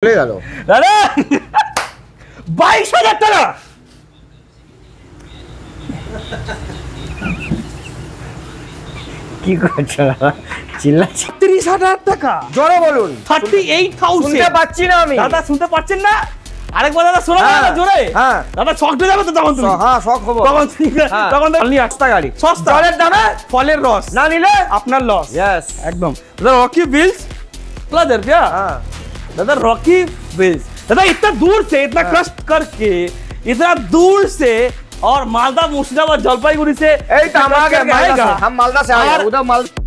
চলে গেল দাদা 22,000 টাকা। কি করছো দাদা? চিল্লাচ্ছি। 30,000 টাকা জোরে বলুন। 38,000। শুনতে পাচ্ছি না আমি। দাদা শুনতে পাচ্ছেন না? আরেকবার দাদা শোনা দাদা জোরে। হ্যাঁ দাদা শক হয়ে যাবে তো তখন তুমি। হ্যাঁ শক হবো। তখন আপনি সস্তা গাড়ি। সস্তা। জলের দামে ফলের রস না নিলে আপনার লস। यस एकदम दादा रॉकी व्हील्स रुपया। हाँ दादा रॉकी व्हील्स दादा इतना दूर से इतना कष्ट करके इतना दूर से और मालदा मुर्शिदाबाद जलपाईगुड़ी से এই তো हम आ गए मालदा से। हम मालदा से आ गए उधर मालदा।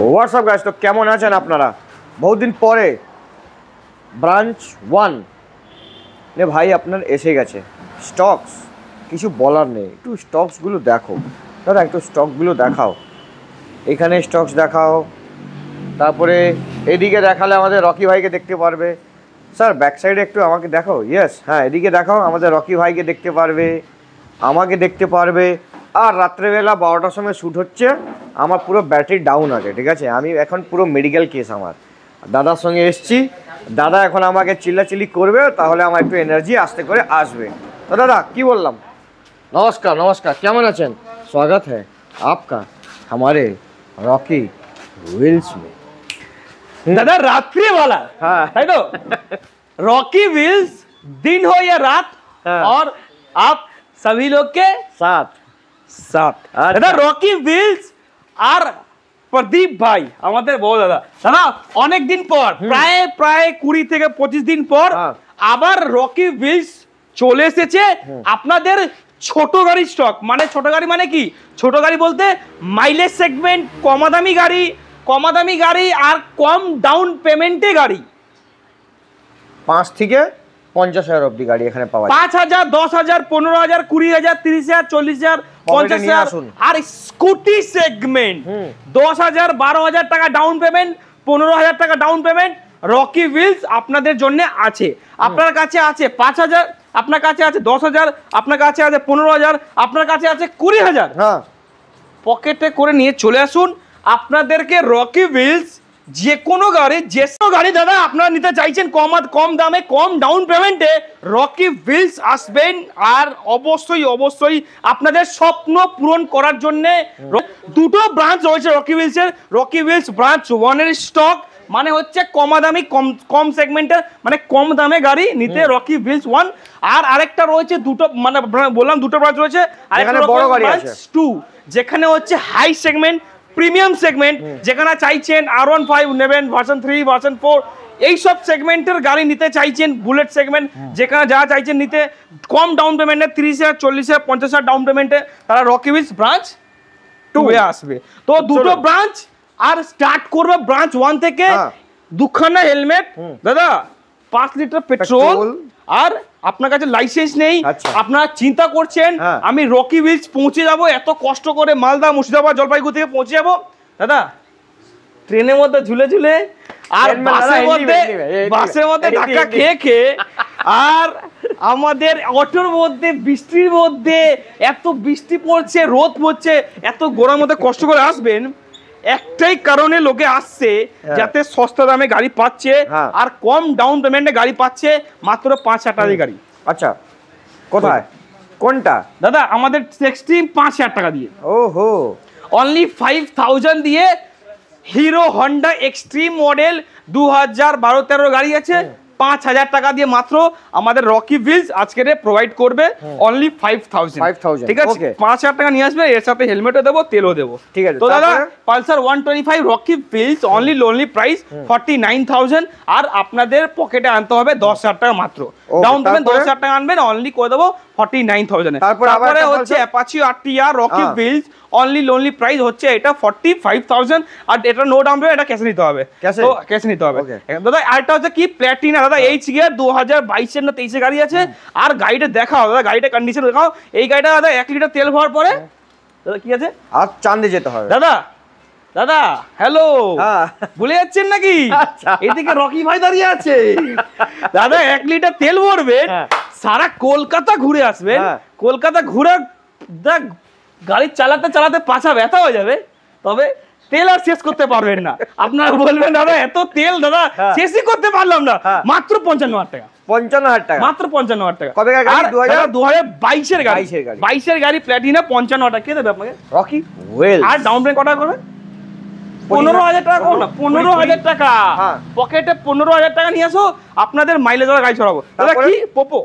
হোয়াটসঅ্যাপ গাইস, তো কেমন আছেন আপনারা? বহুদিন পরে ব্রাঞ্চ 1 নে ভাই আপনার এসে গেছে। স্টকস কিছু বলার নেই, একটু স্টকসগুলো দেখো দাদা, একটু স্টকগুলো দেখাও। এখানে স্টকস দেখাও, তারপরে এদিকে দেখালে আমাদের রকি ভাইকে দেখতে পারবে। স্যার ব্যাক সাইডে একটু আমাকে দেখো। ইয়েস হ্যাঁ, এদিকে দেখাও, আমাদের রকি ভাইকে দেখতে পারবে, আমাকে দেখতে পারবে। আর রাত্রেবেলা 12টার সময় শ্যুট হচ্ছে, আমার পুরো ব্যাটারি ডাউন আছে, ঠিক আছে? আমি এখন পুরো মেডিকেল কেস আমার দাদার সঙ্গে এসছি। দাদা এখন আমাকে চিল্লাচিল্লি করবে, তাহলে আমার একটু এনার্জি আস্তে করে আসবে। তো দাদা কি বললাম, নমস্কার নমস্কার, কেমন আছেন? स्वागत है आपका हमारे रॉकी व्हील्स में। दादा रात्रि वाला हाँ है तो रॉकी व्हील्स दिन हो या रात हाँ। और आप सभी लोग के साथ साथ अच्छा। दादा रॉकी व्हील्स আর প্রদীপ ভাই আমাদের বড় দাদা দাদা অনেক দিন পর প্রায় 20 থেকে 25 দিন পর আবার রকি व्हील्स চলে এসেছে আপনাদের ছোট গাড়ি স্টক। মানে ছোট গাড়ি মানে কি? ছোট গাড়ি বলতে মাইলেজ সেগমেন্ট, কমাদামি গাড়ি আর কম ডাউন পেমেন্টে গাড়ি। 5 থেকে 50,000 অবধি গাড়ি এখানে পাওয়া যায়। 5,000, 10,000, 15,000, 20,000, 30,000, 40,000, 50,000 আর স্কুটি সেগমেন্ট 10,000, 12,000 টাকা ডাউন পেমেন্ট, 15,000 টাকা ডাউন পেমেন্ট রকি व्हील्स আপনাদের জন্য আছে। আপনার কাছে আছে 5,000, আপনার কাছে আছে 10,000, আপনার কাছে আছে 15,000, আপনার কাছে আছে 20,000। হ্যাঁ পকেটে করে নিয়ে চলে আসুন। আপনাদেরকে রকি व्हील्स যে কোনো গাড়ি দাদা আপনারা নিতে চাইছেন কম দামে কম ডাউন পেমেন্টে, রকি व्हील्स আসবেন। আর অবশ্যই আপনাদের স্বপ্ন পূরণ করার জন্য দুটো ব্রাঞ্চ রয়েছে রকি व्हील्स-এর। রকি व्हील्स ব্রাঞ্চ 1 এর স্টক মানে হচ্ছে কমাদামি কম সেগমেন্টের মানে কম দামে গাড়ি নিতে রকি व्हील्स 1। আর আরেকটা রয়েছে দুটো, মানে বললাম দুটো ব্রাঞ্চ রয়েছে। আরেকটা বড় গাড়ি আছে 2, যেখানে হচ্ছে হাই সেগমেন্ট প্রিমিয়াম সেগমেন্ট, যেখানে চাইছেন R15 নেবেন, ভার্সন 3, ভার্সন 4 এই সব সেগমেন্টের গাড়ি নিতে চাইছেন, বুলেট সেগমেন্ট যেখানে যা চাইছেন নিতে কম ডাউন পেমেন্টে 30,000, 40,000, 50,000 ডাউন পেমেন্টে, তারা রকি व्हील्स ব্রাঞ্চ 2 এ আসবে। তো দুটো ব্রাঞ্চ আর স্টার্ট করবে ব্রাঞ্চ 1 থেকে। দুখানা হেলমেট দাদা, 5 লিটার পেট্রোল, আর আপনার কাছে লাইসেন্স নেই, আপনারা চিন্তা করছেন আমি রকি व्हील्स পৌঁছে যাব, এত কষ্ট করে মালদা মুর্শিদাবাদ জলপাইগুড়ি থেকে পৌঁছে যাব দাদা ট্রেনের মধ্যে ঝুলে আর বাসের মধ্যে ধাক্কা খেয়ে আর আমাদের অটোর মধ্যে বৃষ্টির মধ্যে, এত বৃষ্টি পড়ছে, রোদ পড়ছে, এত গরমের মধ্যে কষ্ট করে আসবেন একটাই কারণে লোকে আসছে, যাতে সস্তা দামে গাড়ি পাচ্ছে আর কম ডাউন পেমেন্টে গাড়ি পাচ্ছে, মাত্র 5,000 টাকা গাড়ি। আচ্ছা কোথায় কোনটা দাদা? আমাদের এক্সট্রিম 5,000 টাকা দিয়ে, ওহো অনলি 5,000 দিয়ে হিরো হন্ডা এক্সট্রিম মডেল 2012-13 গাড়ি আছে, 5,000 টাকা দিয়ে মাত্র আমাদের রকি व्हील्स আজকে প্রোভাইড করবে অনলি 5,000। ঠিক আছে, 5,000 টাকা নিয়ে আসবে, এর সাথে হেলমেটও দেবো, তেলও দেবো, ঠিক আছে? তো দাদা Pulsar 125 Rocky wheels only price 49,000, আর আপনাদের পকেটে আনতে হবে 10,000 টাকা মাত্র। Okay, ডাউন পেমেন্ট তারপরে? 10,000 টাকা আনবেন অনলি করে দেবো 49,000 এ। তারপরে আবার তারপরে একটা হচ্ছে বলছো? অ্যাপাচি RTR রকি হ্যাঁ। হুইলস অনলি প্রাইস হচ্ছে এটা 45,000 আর এটা নো ডাউন পেমেন্ট, এটা ক্যাশে নিতে হবে। Cash-এ? তো ক্যাশে নিতে হবে। Okay. দাদা আরেকটা হচ্ছে কি প্ল্যাটিনা দাদা এইচ গিয়ার 2022 এর না 23 এর গাড়ি আছে। আর গাড়িটা দেখাও দাদা, গাড়িটা কন্ডিশন দেখাও। এই গাড়িটা দাদা 1 লিটার তেল ভরার পরে দাদা কি আছে আর চাঁদে যেতে হবে। দাদা দাদা হ্যালো হ্যাঁ। ভুলে যাচ্ছেন নাকি? আচ্ছা। এদিকে রকি ভাই দাঁড়িয়ে আছে। দাদা 1 লিটার তেল ভরবেন, হ্যাঁ। সারা কলকাতা ঘুরে আসবেন। হ্যাঁ। কলকাতা ঘুরে দেখ গাড়ি চালাতে চালাতে পাছা ব্যথা হয়ে যাবে, তবে তেল আর শেষ করতে পারবেন না। আপনারা বলবেন দাদা এত তেল দাদা হ্যাঁ। শেষই করতে পারলাম না। হ্যাঁ। মাত্র 55,000 টাকা, 55,000 টাকা। মাত্র 55,000 টাকা। কবেকার গাড়ি? আর 2022 এর গাড়ি, 22 এর গাড়ি। 22 এর গাড়ি প্ল্যাটিনা 55,000 টাকা কে দেবে আপনাকে? Rocky Wheels. আর ডাউন পেমেন্ট কটা করবেন? 15,000 টাকা করো না, 15,000 টাকা হ্যাঁ। পকেটে 15,000 টাকা নিয়ে আসো, আপনাদের মাইলেজ ওরা গাড়ি ছড়াবো। দাদা তারপরে? কি পোপো?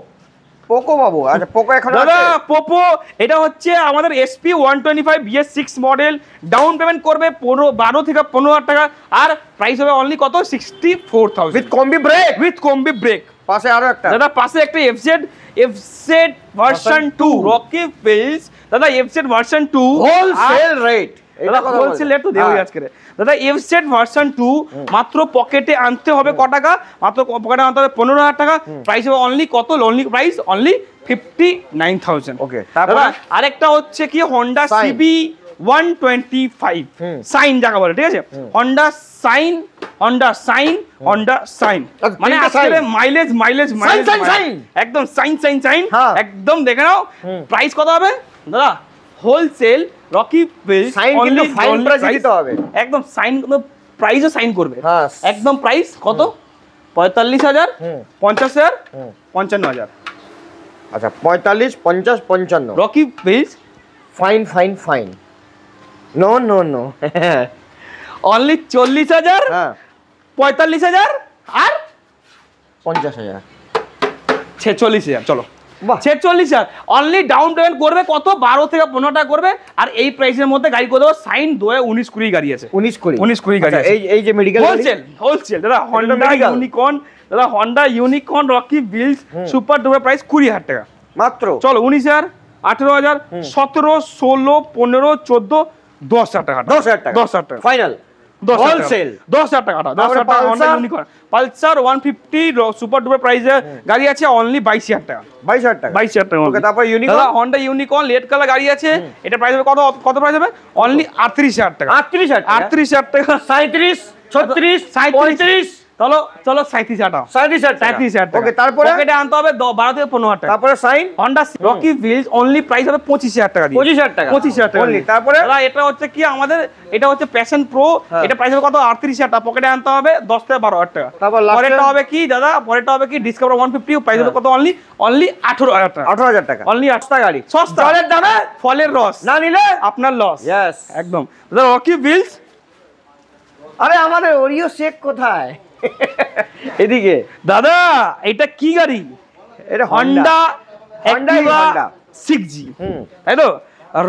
পোকো বাবু, আচ্ছা পোকো এখন দাদা আছে? পোপো এটা হচ্ছে আমাদের SP 125 BS6 model, down payment করবে 12 থেকে 15,000 টাকা আর প্রাইস হবে অনলি কত 64,000 with combi break. With combi break. পাশে আরো একটা। দাদা পাশে একটা FZ ভার্সন 2 রকি ফিল্স। দাদা FZ ভার্সন 2 হোলসেল রেট। দাদা হোলসেল রেট তো দেওয়াই আজকে। দাদা FZ ভার্সন 2 মাত্র পকেটে আনতে হবে ক টাকা? মাত্র পকেটে আনতে হবে 15,000 টাকা। প্রাইস হবে অনলি কত? Only price only 59,000। ওকে, তারপরে? দাদা আরেকটা হচ্ছে কি Honda Sign। CB 125 সাইন যাকে বলে, ঠিক আছে? Honda সাইন আচ্ছা, মানে তিনটে আজকে sign। Mileage sign। একদম সাইন হ্যাঁ। একদম দেখে নাও। প্রাইস কত হবে দাদা? হোলসেল রকি ফিল্স সাইন কিন্তু ফাইন প্রাইসে দিতে হবে। একদম সাইন প্রাইসও সাইন করবে। হ্যাঁ। একদম প্রাইস কত? 45,000, 50,000, 55,000। আচ্ছা 45, 50, 55। Rocky Wheels fine. No no no. Only 40,000, হ্যাঁ 45,000 আর 50,000। 46,000। চলো বাহ। 46,000 অনলি ডাউন পেমেন্ট করবে কত? 12 থেকে 15 টাকা করবে আর এই প্রাইসের মধ্যে গাড়ি করে দেবো। সাইন 2019-20 গাড়ি আছে, 19-20 গাড়ি আছে। এই যে মেডিকেল হোলসেল দাদা হন্ডা medical। ইউনিকর্ন, দাদা হন্ডা ইউনিকর্ন রকি বিলস সুপার ডুপার প্রাইস 20,000 টাকা। মাত্র। চলো 19,000, 18,000, 17, 16, 15, 14, 10,000 টাকা। 10,000 টাকা 10,000 টাকা ফাইনাল। হোলসেল 10,000 টাকা। 10,000 টাকা Honda unicorn Pulsar 150 super duper প্রাইসে গাড়ি আছে অনলি 22,000 টাকা। 22,000 টাকা। 22,000 টাকা। ওকে, তারপর ইউনিকর্ন? দাদা হন্ডা ইউনিকর্ন লেড কালার গাড়ি আছে, এটা প্রাইস হবে কত প্রাইস হবে? অনলি 38,000 টাকা। 38,000 টাকা। 38,000 টাকা। 37, 36, 35, চলো 37,000 টাকা। 37,000 টাকা। 37,000 টাকা। ওকে, তারপরে? পকেটে আনতে হবে 12 থেকে 15,000 টাকা। তারপরে Shine Honda Rocky Wheels only price হবে 25,000 টাকা দিয়ে। 25,000 টাকা। 25,000 টাকা Only, দিয়ে। তারপরে? দাদা এটা হচ্ছে কি আমাদের, এটা হচ্ছে প্যাশন প্রো, হ্যাঁ। এটা প্রাইস হবে কত? 38,000 টাকা। পকেটে আনতে হবে 10 থেকে 12,000 টাকা। তারপর last পরেরটা এ? হবে কি দাদা? পরেরটা হবে কি ডিসকভার 150, প্রাইস হবে কত? অনলি 18,000 টাকা। 18,000 টাকা। অনলি সস্তা গাড়ি। সস্তা। জলের দামে ফলের রস না নিলে আপনার লস। Yes। একদম। দাদা রকি হুইলস আরে আমাদের ওরিও শেক কোথায়? এদিকে। দাদা এটা কি গাড়ি? এটা Honda Honda Activa Honda। 6G, তাই তো?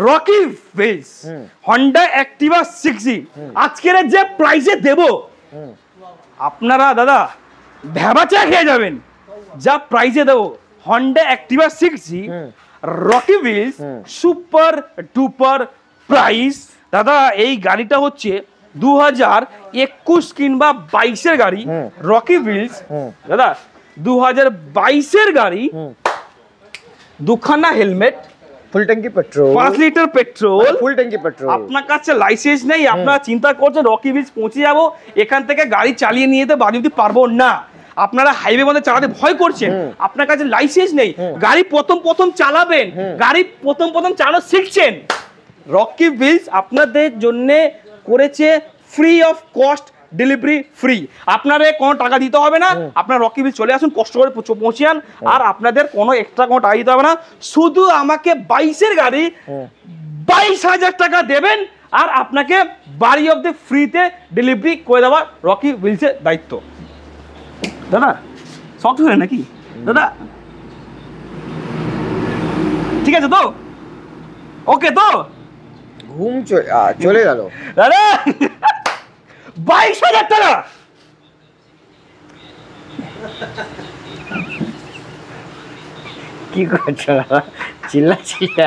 Rocky wheels Honda Activa 6G আজকের যে প্রাইসে দেব আপনারা দাদা ভ্যাবাচা খেয়ে যাবেন। যা প্রাইসে দেব Honda Activa 6G Rocky Wheels super duper price. দাদা এই গাড়িটা হচ্ছে 2021 কিংবা 22-এর গাড়ি রকি হুইলস। দাদা 2022-এর গাড়ি, দুখানা হেলমেট, ফুল ট্যাঙ্কি পেট্রোল। 5 litre petrol. ফুল ট্যাঙ্কি পেট্রোল। আপনার কাছে লাইসেন্স নেই, আপনারা চিন্তা করছেন রকি বিচ পৌঁছে যাবো, এখান থেকে গাড়ি চালিয়ে নিয়ে যেতে বাড়ি অব্দি পারবো না। আপনারা হাইওয়ে মধ্যে চালাতে ভয় করছেন, আপনার কাছে লাইসেন্স নেই, গাড়ি প্রথম চালাবেন, গাড়ি প্রথম চালানো শিখছেন, রকি বিচ আপনাদের জন্য করেছে free of cost delivery free. আপনারা কোনো টাকা দিতে হবে না, আপনার রকি বিল চলে আসুন, কষ্ট করে পৌঁছে যান, আর আপনাদের কোনো এক্সট্রা কোনো টাকা দিতে হবে না। শুধু আমাকে 22-এর গাড়ি 22,000 টাকা দেবেন আর আপনাকে বাড়ি অব্দি ফ্রিতে ডেলিভারি করে দেওয়া রকি বিলসের দায়িত্ব। দাদা শক্ত হলেন নাকি দাদা? ঠিক আছে তো? ওকে তো? ঘুম চলে গেল দাদা 22,000 টাকা। কি করছো দাদা? চিল্লা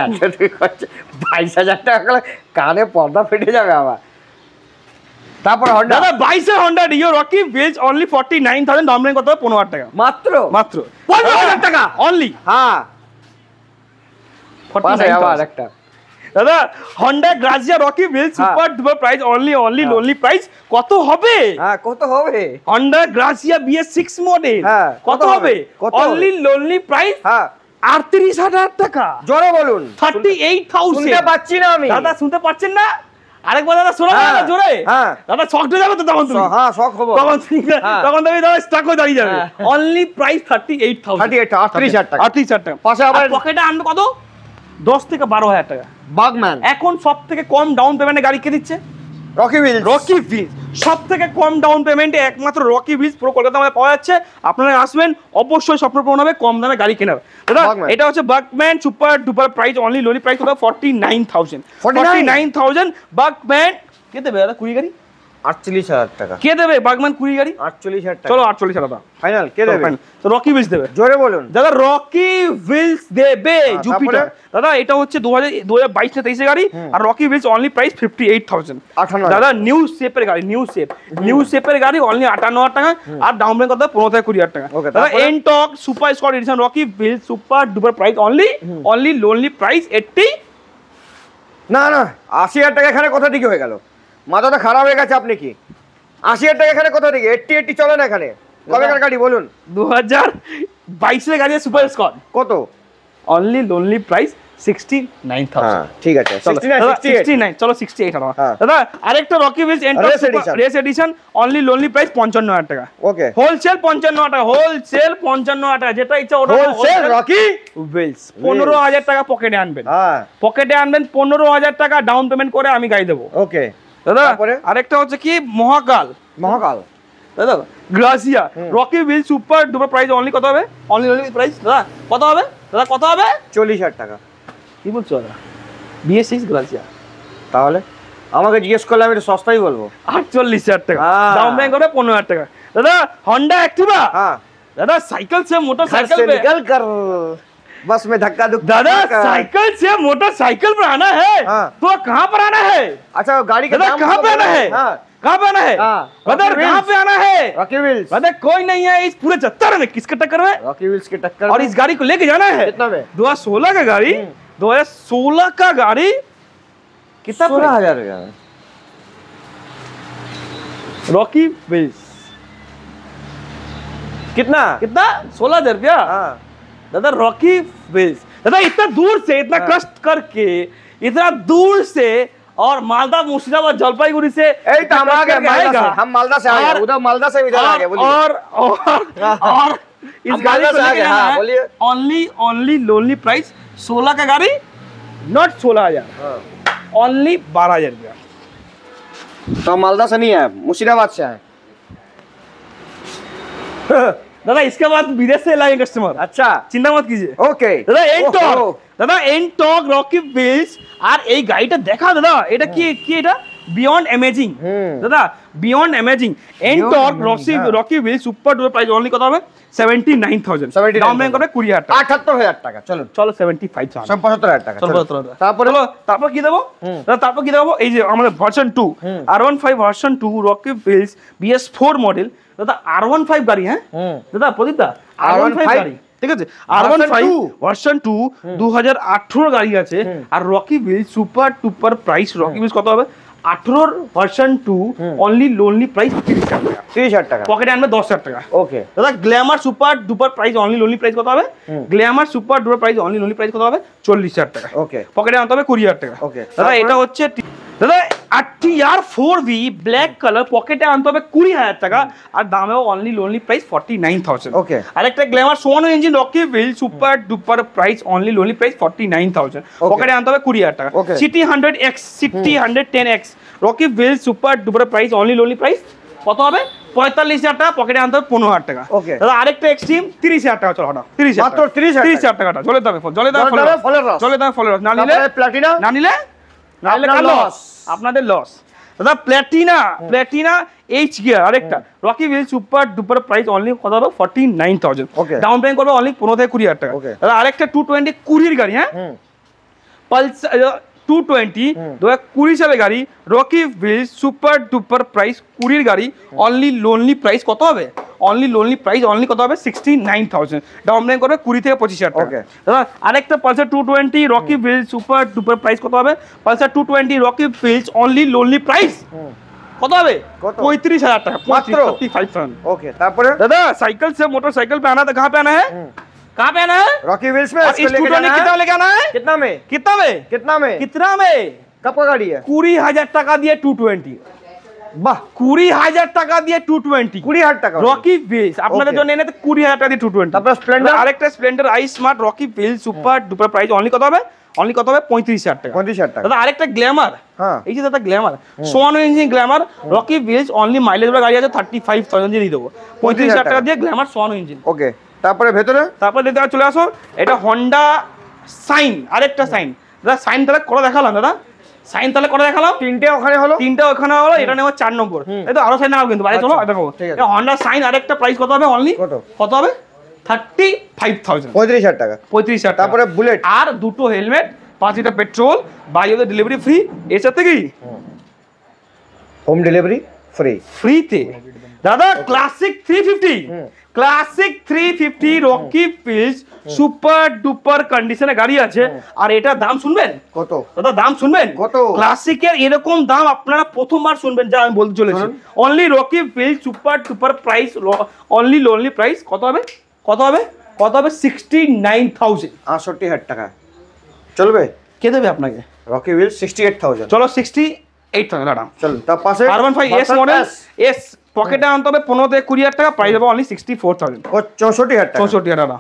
এত তুই করছো, 22,000 টাকা করে কানে পর্দা ফেটে যাবে আবার। তারপর হন্ডা দাদা 22 হন্ডা ডিও রকি ভিলস অনলি 49,000, দাম কত হবে 15,000 টাকা মাত্র। 15,000 টাকা অনলি। হ্যাঁ 49,000 একটা দাদা Honda Grazia Rocky Wheels super duper price only lonely price কত হবে? হ্যাঁ কত হবে? হন্ডা গ্রাজিয়া BS6 মডেল কত হবে? অনলি লোনলি প্রাইস 38,000 টাকা। জোরে বলুন। 38,000। শুনতে পাচ্ছি না আমি দাদা, শুনতে পাচ্ছেন না? আরেকবার দাদা শোনা না জোরে। দাদা শক হয়ে যাবে তো তখন তুমি। হ্যাঁ শক হবো তখন তুমি দাদা স্টাক হয়ে দাঁড়িয়ে যাবে। Only price 38,000। 38,000 টাকা। 38,000 টাকা। পাশে আবার পকেটে আনবে কত? 10 থেকে 12,000 টাকা। বাগম্যান এখন সবথেকে কম ডাউন পেমেন্টে গাড়ি কে দিচ্ছে? রকি ভিলস। রকি ভিলস সবথেকে কম ডাউন পেমেন্টে একমাত্র রকি ভিলস পুরো কলকাতা আমাদের পাওয়া যাচ্ছে। আপনারা আসবেন, অবশ্যই স্বপ্নপূরণ হবে, কম দামে গাড়ি কেনার। দাদা এটা হচ্ছে Burgman super duper price only lonely price কত? 49,000। 49,000 বাগম্যান কে দেবে দাদা? কুড়ি গাড়ি 48,000 টাকা। কে দেবে বাগম্যান কুড়ি গাড়ি? 48,000 টাকা। চলো 48,000 টাকা ফাইনাল কে দেবে? তো রকি ভিলস দেবে। জোরে বলুন। দাদা রকি ভিলস দেবে জুপিটার। দাদা এটা হচ্ছে 2022 না 23 গাড়ি, আর রকি ভিলস অনলি প্রাইস 58,000। দাদা নিউ শেপের গাড়ি, নিউ শেপের গাড়ি অনলি 58,000 টাকা, আর ডাউন পেমেন্ট কত? 15 থেকে 20,000 টাকা। দাদা Ntorq super squad edition Rocky Wheels super duper price only lonely price 80। না 80,000 টাকা এখানে কোথা থেকে হয়ে গেল? মাথাটা খারাপ হয়ে গেছে আপনি কি? 80,000 টাকা এখানে কোথা থেকে? 80 চলে না এখানে। কবেকার গাড়ি বলুন? 2022 এর গাড়ি সুপার স্কট কত? Only lonely price 69,000। ঠিক আছে 69 চলো 68 টাকা। দাদা আরেকটা Rocky Wheels race edition only lonely price 55,000 টাকা। ওকে হোলসেল 55,000 টাকা, হোলসেল 55,000 টাকা, যেটা ইচ্ছা ওটা। হোলসেল রকি ভিলস 15,000 টাকা পকেটে আনবেন। পকেটে আনবেন 15,000 টাকা ডাউন পেমেন্ট করে আমি গাড়ি দেবো। ওকে দাদা আরেকটা হচ্ছে কি মহাকাল দাদা Grazia Rocky Wheels super duper price only কত হবে? অনলি প্রাইস দাদা কত হবে? দাদা কত হবে? 40,000 টাকা। কি বলছো দাদা? BS6 Grazia. তাহলে আমাকে জিজ্ঞেস করলে আমি সস্তাই বলবো। 48,000 টাকা ডাউন পেমেন্ট করে 15,000 টাকা। দাদা হন্ডা অ্যাক্টিভা। দাদা साइकिल से मोटरसाइकिल पे निकल कर बस में धक्का धुक्का। दादा साइकिल से मोटरसाइकिल पर आना है तो कहाँ पर आना है? अच्छा गाड़ी का नाम कहाँ पे आना है? कहाँ पे आना है? ब्रदर कहाँ पे आना है? Rocky wheels. ब्रदर कोई नहीं है इस पूरे 74 में, किसके टक्कर में? रॉकी व्हील्स की टक्कर। और इस गाड़ी को लेके जाना है कितना में? 2016 का गाड़ी, 2016 का गाड़ी कितना? 16,000 रॉकी व्हील्स कितना 16,000 रुपया। दादा रॉकी व्हील्स दादा इतना दूर से, इतना कष्ट करके, इतना दूर से, और मालदा मुर्शिदाबाद जलपाईगुड़ी से हम मालदा से आए, उधर मालदा से इधर आ गए। और इस गाड़ी को लेके जाना है ओनली लोनली प्राइस 16 का गाड़ी, नॉट 16,000, ओनली 12,000 रुपया। तो मालदा से नहीं है, मुर्शिदाबाद से आए। दादा इसके बाद विदेश से लाएंगे कस्टमर। अच्छा चिंता मत कीजिए। ओके दादा एनटॉक रॉकी व्हील्स আর এই গাড়িটা দেখা দাদা, এটা কি এটা বিয়ন্ড অ্যামেজিং দাদা, beyond amazing NTorq Rocky wheel super duper price only কত হবে? 79,000। ডাউন পেমেন্ট করবে 20,000 টাকা। 78,000 টাকা। চলো 75,000 75,000 টাকা। তারপর কি দেবো দাদা? তারপর কি দেবো? এই যে আমাদের version 2 R15 version 2 Rocky Wheels BS4 model দাদা। R15 গাড়ি। হ্যাঁ দাদা প্রদীপ দা R15 গাড়ি, ঠিক আছে? R15 ভার্সন 2 2018 গাড়ি আছে, আর Rocky wheel super টুপার price Rocky wheels কত হবে? 18 ভার্সন 2 অনলি লোনলি প্রাইস 30,000 টাকা। পকেটে আনবে 10,000 টাকা। ওকে দাদা Glamour super duper price only lonely price কত হবে? Glamour super duper price only lonely price কত হবে? 40,000 টাকা। ওকে পকেটে আনতে হবে 20,000 টাকা। ওকে দাদা এটা হচ্ছে দাদা RTR 4V ব্ল্যাক কালার, পকেটে আনতে হবে 20,000 টাকা, আর দামে অনলি লোনলি প্রাইস 49,000। ওকে আরেকটা গ্ল্যামার সোয়ানো engine Rocky wheel super duper price only lonely price 49,000, পকেটে আনতে হবে 20,000 টাকা। CT 100X CT 110X Rocky wheel super duper price only lonely price কত হবে? 45,000 টাকা, পকেটে আনতে হবে 15,000 টাকা। ওকে দাদা আরেকটা এক্সট্রিম 30,000 টাকা। চলো হঠাৎ 30,000 টাকাটা জলের দামে ফলের রস না নিলে আপনাদের লস। দাদা প্ল্যাটিনা এইচ গিয়ার আরেকটা Rocky wheel super duper price only কত হবে 49000 ডাউন পেমেন্ট করবে অনলি 15 থেকে 20000 টাকা দাদা আরেকটা 220 কুড়ির গাড়ি হ্যাঁ পালসার 220 2020 সালের গাড়ি Rocky wheel super duper price কুড়ির গাড়ি অনলি লোনলি প্রাইস কত হবে অনলি লোনলি প্রাইস অনলি কত হবে 69000 ডাউন পেমেন্ট করবে 20 থেকে 25000 টাকা দাদা আরেকটা Pulsar 220 Rocky wheel super duper price কত হবে Pulsar 220 Rocky Wheels only lonely price কত হবে 35000 টাকা मात्र 35,000 ओके तारপরে दादा साइकिल से मोटरसाइकिल पे आना था कहाँ पे आना है कहाँ पे आना है रॉकी व्हील्स में इसको लेके जाना है कितना लेके आना है कितना में कितना में कितना में कितना में कब का गाड़ी है 20000 টাকা দিয়ে 220 বাহ 20000 টাকা দিয়ে 220 20000 টাকা রকি হুইলস আপনাদের জন্য এনে 20000 টাকা দিয়ে 220 তারপর স্প্লেন্ডার আরেকটা Splendor I smart Rocky wheel super duper price only কত হবে 35000 টাকা 35000 টাকা দাদা আরেকটা গ্ল্যামার হ্যাঁ এই যে দাদা গ্ল্যামার সোয়ানো engine Glamour Rocky Wheels only mileage ওর গাড়ি আছে 35000 দিয়ে দেবো 35000 টাকা দিয়ে গ্ল্যামার সোয়ানো ইঞ্জিন ওকে তারপরে ভেতরে তারপর দেখতে চলে আসো এটা হন্ডা সাইন আরেকটা সাইন দাদা সাইন তাহলে করে দেখালাম দাদা সাইন তাহলে করে দেখালাম তিনটে ওখানে হলো তিনটা ওখানে হলো এটা নেওয়া 4 নম্বর এই তো আরো সাইন নাও কিন্তু বাইরে চলো দেখো এটা হন্ডা সাইন আরেকটা প্রাইস কত হবে অনলি কত হবে 35000 35000 টাকা 35000 টাকা তারপরে বুলেট আর দুটো helmet 5 litre petrol buy of the delivery free এর সাথে কি হোম ডেলিভারি ফ্রিতে দাদা classic 350 Rocky Wheels super duper কন্ডিশনে গাড়ি আছে আর এটা দাম শুনবেন কত দাদা দাম শুনবেন কত ক্লাসিকের এরকম দাম আপনারা প্রথমবার শুনবেন যা আমি বলতে চলেছি only Rocky wheel super duper price only lonely price কত হবে 69000 68000 টাকা চলবে কে দেবে আপনাকে রকি হুইল 68000 চলো 68000 দাঁড়াও চল তার পাশে R15 S মডেল এস পকেটে আনতে হবে 15 থেকে 20000 টাকা প্রাইস হবে অনলি 64000 64000 টাকা 64000 টাকা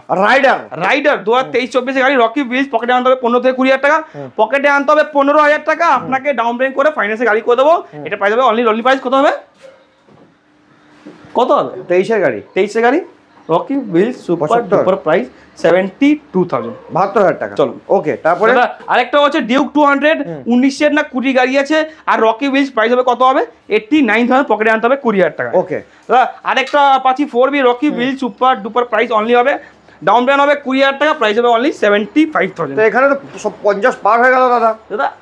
রাইডার 2023-24 গাড়ি রকি হুইলস পকেটে আনতে হবে 15 থেকে 20000 টাকা পকেটে আনতে হবে 15000 টাকা আপনাকে ডাউন পেমেন্ট করে ফাইন্যান্সে গাড়ি করে দেবো এটা প্রাইস হবে অনলি প্রাইস কত হবে 23 এর গাড়ি 23 এর গাড়ি Rocky Wheels super duper price 72000 72000 টাকা চলো ওকে তারপরে আরেকটা হচ্ছে ডিউক 200 19 এর না 20 গাড়ি আছে আর রকি হুইলস প্রাইস হবে কত হবে 89000 পকেটে আনতে হবে 20000 টাকা ওকে আরেকটা Apache 4B Rocky Wheels super duper price only হবে ডাউন পেমেন্ট হবে 20000 টাকা প্রাইস হবে অনলি 75000 তো এখানে তো সব 50 পার হয়ে গেল দাদা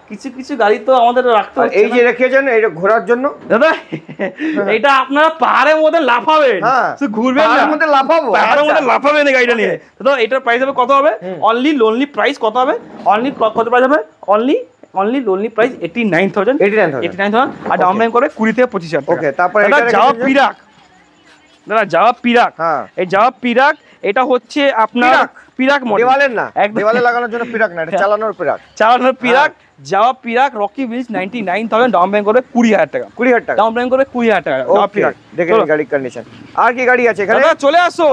কিছু গাড়ি তো আমাদের রাখতে হবে এই যে রেখেছেন এটা ঘোরার জন্য দাদা এটা আপনারা পাহাড়ের মধ্যে লাফাবেন শুধু ঘুরবেন না পাহাড়ের মধ্যে লাফাবো পাহাড়ের মধ্যে লাফাবেন এই গাড়িটা নিয়ে তো এটার প্রাইস হবে কত হবে অনলি লোনলি প্রাইস কত হবে অনলি কত প্রাইস হবে অনলি লোনলি প্রাইস 89000 আর ডাউন পেমেন্ট করে 20 থেকে 25000 টাকা ওকে তারপরে এটা যাওয়া পিরাক দাদা যাওয়া পিরাক এই যাওয়া পিরাক এটা হচ্ছে আপনার পিরাক মডেল দেওয়ালের না দেওয়ালে লাগানোর জন্য পিরাক না এটা চালানোর পিরাক যাওয়া পিরাক রকি হুইলস 99000 ডাউন পেমেন্ট করে 20000 টাকা ডাউন পেমেন্ট করে 20000 টাকা যাওয়া পিরাক দেখেন গাড়ির কন্ডিশন আর কি গাড়ি আছে এখানে দাদা চলে আসো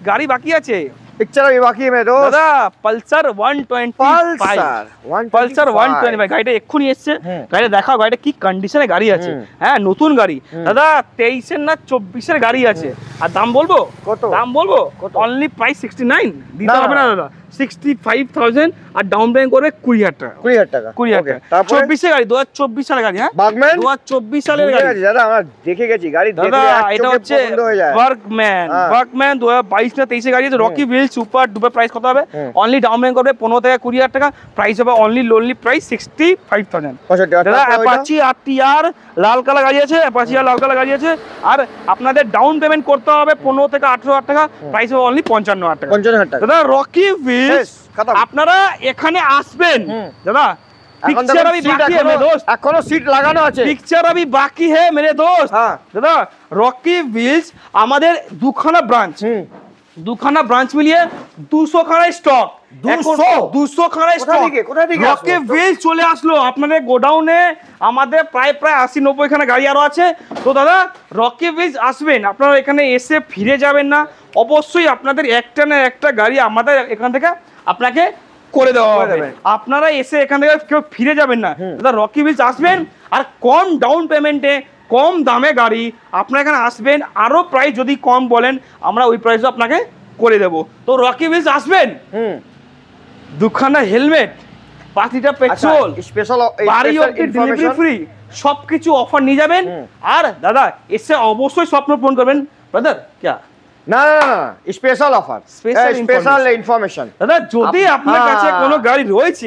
গাড়ি বাকি আছে पिक्चर अभी बाकी है मेरे दोस्त দাদা পালসার 125 পালসার 125 গাড়িটা এক্ষুনি এসেছে গাড়িটা দেখাও গাড়িটা কি কন্ডিশনে গাড়ি আছে হ্যাঁ নতুন গাড়ি দাদা 23 এর না 24 এর গাড়ি আছে আর দাম বলবো কত দাম বলবো অনলি প্রাইস 69 দিতে হবে না দাদা 65000 আর ডাউন পেমেন্ট করবে 20000 টাকা 20000 টাকা 24 এর গাড়ি 2024 সালের গাড়ি হ্যাঁ বাগম্যান 2024 সালের গাড়ি দাদা আমরা দেখে গেছি গাড়ি দেখলে এটা হচ্ছে ওয়ার্কম্যান 2022 না 23 এর গাড়ি আছে Rocky wheel super duper price কত হবে অনলি ডাউন পেমেন্ট করবে 15 থেকে 20000 টাকা প্রাইস হবে অনলি লোনলি প্রাইস 65000 দাদা অ্যাপাচি আরটিআর লাল কালার গাড়ি আছে অ্যাপাচি আর লাল কালার গাড়ি আছে আর আপনাদের ডাউন পেমেন্ট করতে হবে 15 থেকে 18000 টাকা প্রাইস হবে অনলি 55000 টাকা দাদা রকি হুইল আপনারা এখানে আসবেন দাদা पिक्चर अभी बाकी है मेरे दोस्त এখনো সিট লাগানো আছে पिक्चर अभी बाकी है मेरे दोस्त দাদা রকি হুইলস আমাদের দুখানা ব্রাঞ্চ মিলিয়ে 200 খানা স্টক 200 খানা স্টক রকি হুইলস চলে আসলো আপনাদের গোডাউনে আমাদের প্রায় 80-90 খানা গাড়ি আরো আছে তো দাদা রকি হুইলস আসবেন আপনারা এখানে এসে ফিরে যাবেন না অবশ্যই আপনাদের একটা না একটা গাড়ি আমাদের এখান থেকে আপনাকে করে দেওয়া হবে আপনারা এসে এখান থেকে কেউ ফিরে যাবেন না দাদা রকি হুইলস আসবেন আর কম ডাউন পেমেন্টে কম দামে গাড়ি আপনারা এখানে আসবেন আরো প্রাইস যদি কম বলেন আমরা ওই প্রাইসও আপনাকে করে দেব তো রকি হুইলস আসবেন দুখানা হেলমেট 5 লিটার পেট্রোল স্পেশাল বাড়ি অবধি ডেলিভারি ফ্রি সবকিছু অফার নিয়ে যাবেন। আর দাদা এসে অবশ্যই স্বপ্ন পূরণ করবেন। ব্রাদার ক্যা না না না স্পেশাল অফার, স্পেশাল ইনফরমেশন। দাদা যদি আপনার কাছে কোনো গাড়ি রয়েছে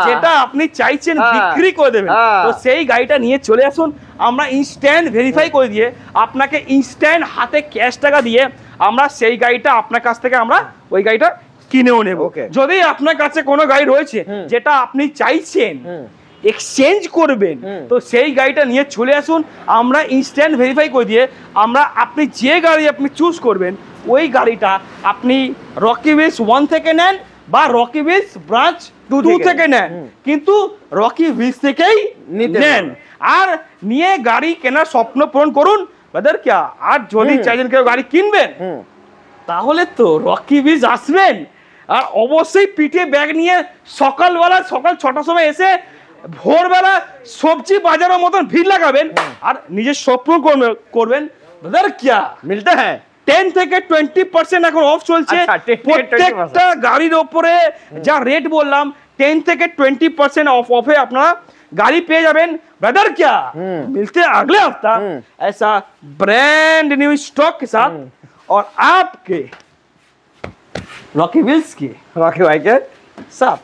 যেটা আপনি চাইছেন বিক্রি করে দেবেন, তো সেই গাড়িটা নিয়ে চলে আসুন। আমরা ইনস্ট্যান্ট ভেরিফাই করে দিয়ে আপনাকে ইনস্ট্যান্ট হাতে ক্যাশ টাকা দিয়ে আমরা সেই গাড়িটা আপনার কাছ থেকে আমরা ওই গাড়িটা কিনেও নেব। যদি আপনার কাছে কোনো গাড়ি রয়েছে যেটা আপনি চাইছেন এক্সচেঞ্জ করবেন, তো সেই গাড়িটা নিয়ে চলে আসুন। আমরা ইনস্ট্যান্ট ভেরিফাই করে দিয়ে আমরা আপনি যে গাড়ি আপনি চুজ করবেন ওই গাড়িটা আপনি রকি হুইলস 1 থেকে নেন বা রকি হুইলস ব্রাঞ্চ 2 থেকে নেন, কিন্তু রকি হুইলস থেকেই নেন। আর নিয়ে গাড়ি কেনার স্বপ্ন পূরণ করুন ব্রাদার ক্যা। আর যদি চাইছেন কেউ গাড়ি কিনবেন তাহলে তো রকি হুইলস আসবেন। আর অবশ্যই পিঠে ব্যাগ নিয়ে সকাল 6টার সময় এসে ভোরবেলা সবজি বাজারের মতন ভিড় লাগাবেন আর নিজের স্বপ্ন করবেন। ব্রাদার ক্যা মিলতে হ্যাঁ 10 থেকে 20% এখন অফ চলছে। প্রত্যেকটা গাড়ির ওপরে যা রেট বললাম 10 থেকে 20% অফে আপনারা गाड़ी पे जाबेन। ब्रदर क्या मिलते हैं अगले हफ्ता ऐसा ब्रांड न्यू स्टॉक के साथ और आपके रॉकी व्हील्स के रॉकी भाई के साथ।